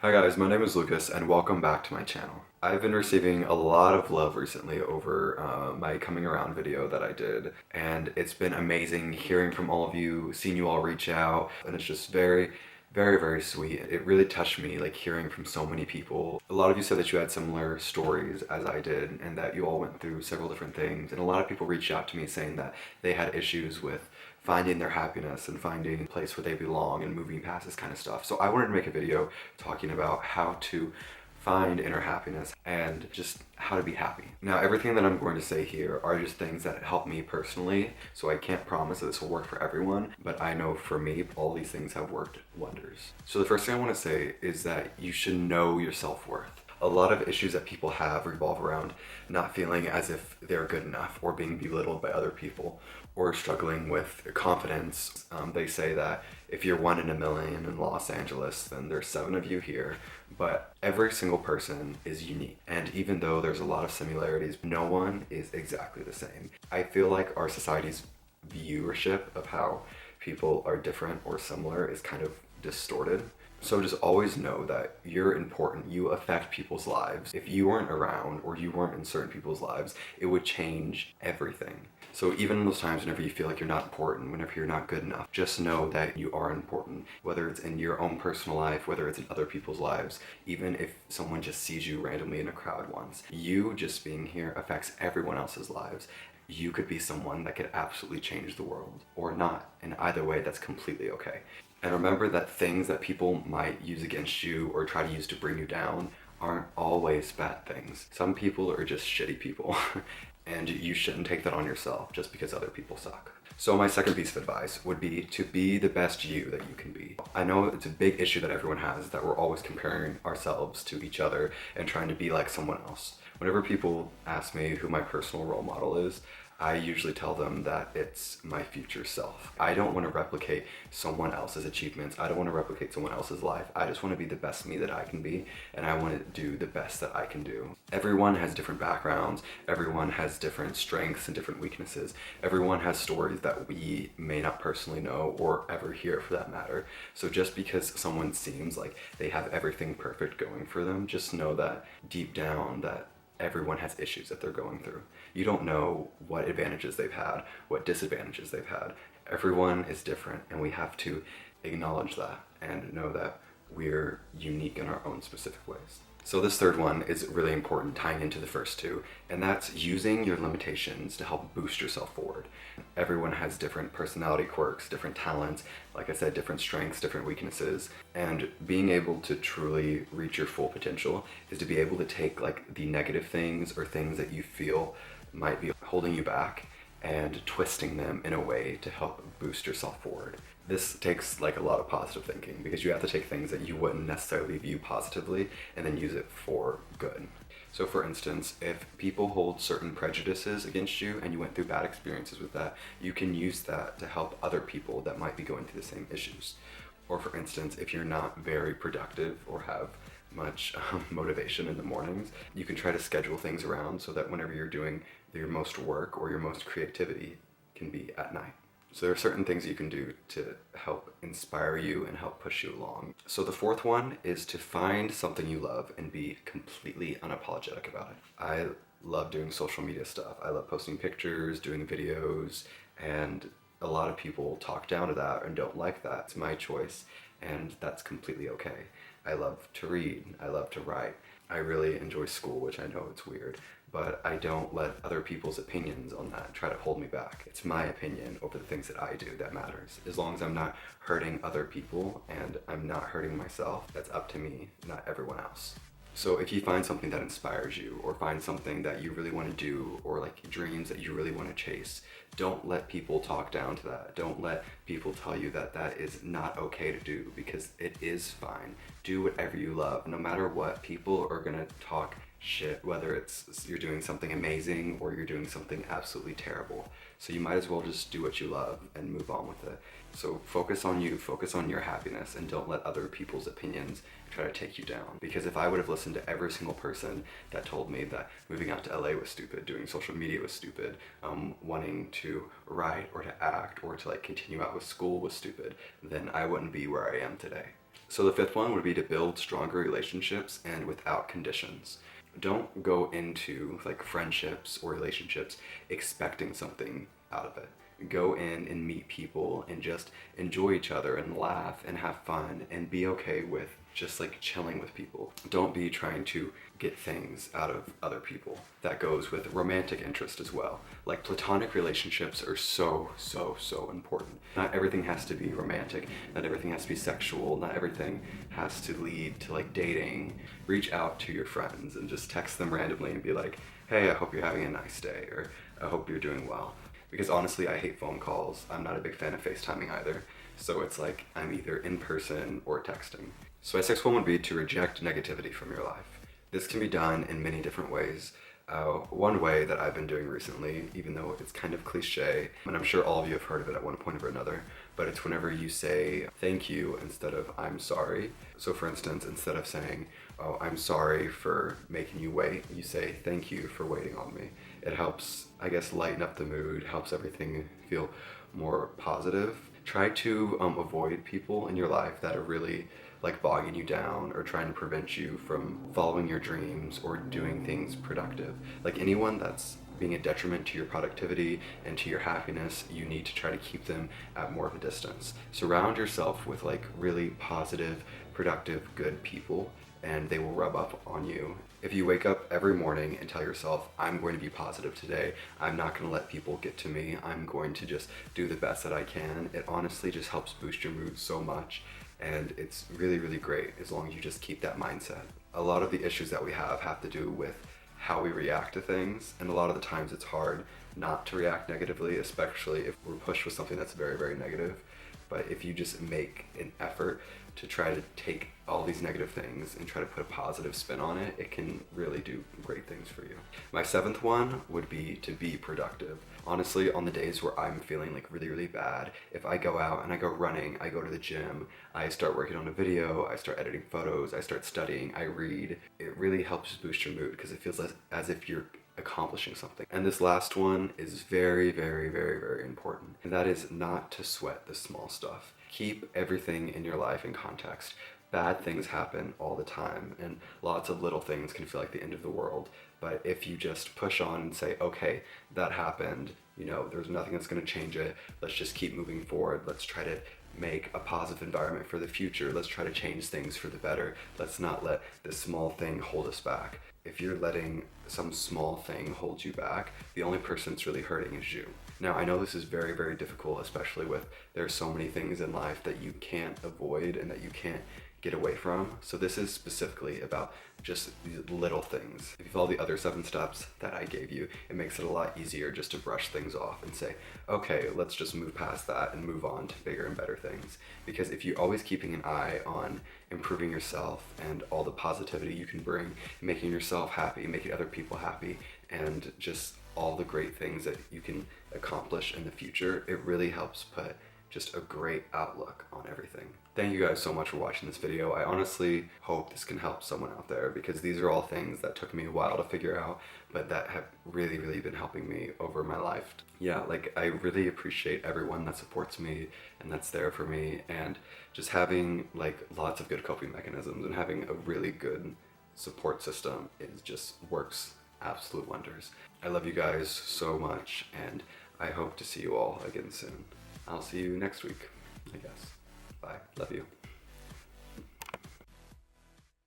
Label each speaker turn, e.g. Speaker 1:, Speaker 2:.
Speaker 1: Hi guys, my name is Lucas and welcome back to my channel. I've been receiving a lot of love recently over my coming around video that I did, and it's been amazing hearing from all of you, seeing you all reach out, and it's just very sweet. It really touched me, like hearing from so many people. A lot of you said that you had similar stories as I did and that you all went through several different things, and a lot of people reached out to me saying that they had issues with finding their happiness and finding a place where they belong and moving past this kind of stuff. So I wanted to make a video talking about how to find inner happiness and just how to be happy. Now, everything that I'm going to say here are just things that help me personally, so I can't promise that this will work for everyone, but I know for me, all these things have worked wonders. So the first thing I want to say is that you should know your self-worth. A lot of issues that people have revolve around not feeling as if they're good enough or being belittled by other people or struggling with confidence. They say that if you're 1 in a million in Los Angeles, then there's 7 of you here, but every single person is unique. And even though there's a lot of similarities, no one is exactly the same. I feel like our society's viewership of how people are different or similar is kind of distorted. So just always know that you're important. You affect people's lives. If you weren't around or you weren't in certain people's lives, it would change everything. So even in those times whenever you feel like you're not important, whenever you're not good enough, just know that you are important. Whether it's in your own personal life, whether it's in other people's lives, even if someone just sees you randomly in a crowd once, you just being here affects everyone else's lives. You could be someone that could absolutely change the world, or not. And either way, that's completely okay. And remember that things that people might use against you or try to use to bring you down aren't always bad things. Some people are just shitty people, and you shouldn't take that on yourself just because other people suck. So my second piece of advice would be to be the best you that you can be. I know it's a big issue that everyone has, that we're always comparing ourselves to each other and trying to be like someone else. Whenever people ask me who my personal role model is, I usually tell them that it's my future self. I don't want to replicate someone else's achievements. I don't want to replicate someone else's life. I just want to be the best me that I can be, and I want to do the best that I can do. Everyone has different backgrounds. Everyone has different strengths and different weaknesses. Everyone has stories that we may not personally know or ever hear for that matter. So just because someone seems like they have everything perfect going for them, just know that deep down that everyone has issues that they're going through. You don't know what advantages they've had, what disadvantages they've had. Everyone is different, and we have to acknowledge that and know that we're unique in our own specific ways. So this third one is really important, tying into the first two, and that's using your limitations to help boost yourself forward. Everyone has different personality quirks, different talents, like I said, different strengths, different weaknesses, and being able to truly reach your full potential is to be able to take like the negative things or things that you feel might be holding you back and twisting them in a way to help boost yourself forward. This takes like a lot of positive thinking because you have to take things that you wouldn't necessarily view positively and then use it for good. So for instance, if people hold certain prejudices against you and you went through bad experiences with that, you can use that to help other people that might be going through the same issues. Or for instance, if you're not very productive or have much motivation in the mornings, you can try to schedule things around so that whenever you're doing your most work or your most creativity can be at night. So there are certain things you can do to help inspire you and help push you along. So the fourth one is to find something you love and be completely unapologetic about it. I love doing social media stuff. I love posting pictures, doing videos, and a lot of people talk down to that and don't like that. It's my choice, and that's completely okay. I love to read. I love to write. I really enjoy school, which I know it's weird, but I don't let other people's opinions on that try to hold me back. It's my opinion over the things that I do that matters. As long as I'm not hurting other people and I'm not hurting myself, that's up to me, not everyone else. So if you find something that inspires you or find something that you really want to do or like dreams that you really want to chase, don't let people talk down to that. Don't let people tell you that that is not okay to do because it is fine. Do whatever you love. No matter what, people are gonna talk shit, whether it's you're doing something amazing or you're doing something absolutely terrible. So you might as well just do what you love and move on with it. So focus on you, focus on your happiness, and don't let other people's opinions try to take you down. Because if I would have listened to every single person that told me that moving out to LA was stupid, doing social media was stupid, wanting to write or to act or to like continue out with school was stupid, then I wouldn't be where I am today. So the fifth one would be to build stronger relationships and without conditions. Don't go into like friendships or relationships expecting something out of it. Go in and meet people and just enjoy each other and laugh and have fun and be okay with just like chilling with people. Don't be trying to get things out of other people. That goes with romantic interest as well. Like platonic relationships are so important. Not everything has to be romantic, not everything has to be sexual, not everything has to lead to like dating. Reach out to your friends and just text them randomly and be like, hey, I hope you're having a nice day, or I hope you're doing well. Because honestly, I hate phone calls. I'm not a big fan of FaceTiming either. So it's like I'm either in person or texting. So my sixth one would be to reject negativity from your life. This can be done in many different ways. One way that I've been doing recently, even though it's kind of cliche, and I'm sure all of you have heard of it at one point or another, but it's whenever you say thank you instead of I'm sorry. So for instance, instead of saying, oh, I'm sorry for making you wait, you say thank you for waiting on me. It helps, I guess, lighten up the mood, helps everything feel more positive. Try to avoid people in your life that are really like bogging you down or trying to prevent you from following your dreams or doing things productive. Like anyone that's being a detriment to your productivity and to your happiness, you need to try to keep them at more of a distance. Surround yourself with like really positive, productive, good people, and they will rub up on you. If you wake up every morning and tell yourself, I'm going to be positive today, I'm not going to let people get to me, I'm going to just do the best that I can, it honestly just helps boost your mood so much. And it's really great as long as you just keep that mindset. A lot of the issues that we have to do with how we react to things, and a lot of the times it's hard not to react negatively, especially if we're pushed with something that's very negative. But if you just make an effort to try to take all these negative things and try to put a positive spin on it, it can really do great things for you. My seventh one would be to be productive. Honestly, on the days where I'm feeling like really bad, if I go out and I go running, I go to the gym, I start working on a video, I start editing photos, I start studying, I read, it really helps boost your mood because it feels as if you're accomplishing something. And this last one is very important, and that is not to sweat the small stuff. Keep everything in your life in context. Bad things happen all the time, and lots of little things can feel like the end of the world. But if you just push on and say, okay, that happened, you know, there's nothing that's going to change it. Let's just keep moving forward. Let's try to make a positive environment for the future. Let's try to change things for the better. Let's not let this small thing hold us back. If you're letting some small thing hold you back, the only person that's really hurting is you. Now, I know this is very difficult, especially with there's so many things in life that you can't avoid and that you can't get away from. So this is specifically about just these little things. If you follow the other 7 steps that I gave you, it makes it a lot easier just to brush things off and say, okay, let's just move past that and move on to bigger and better things. Because if you're always keeping an eye on improving yourself and all the positivity you can bring, making yourself happy, making other people happy, and just all the great things that you can accomplish in the future, it really helps put just a great outlook on everything. Thank you guys so much for watching this video. I honestly hope this can help someone out there because these are all things that took me a while to figure out, but that have really been helping me over my life. Yeah, like I really appreciate everyone that supports me and that's there for me, and just having like lots of good coping mechanisms and having a really good support system, it just works absolute wonders. I love you guys so much, and I hope to see you all again soon. I'll see you next week, I guess. Bye. Love you.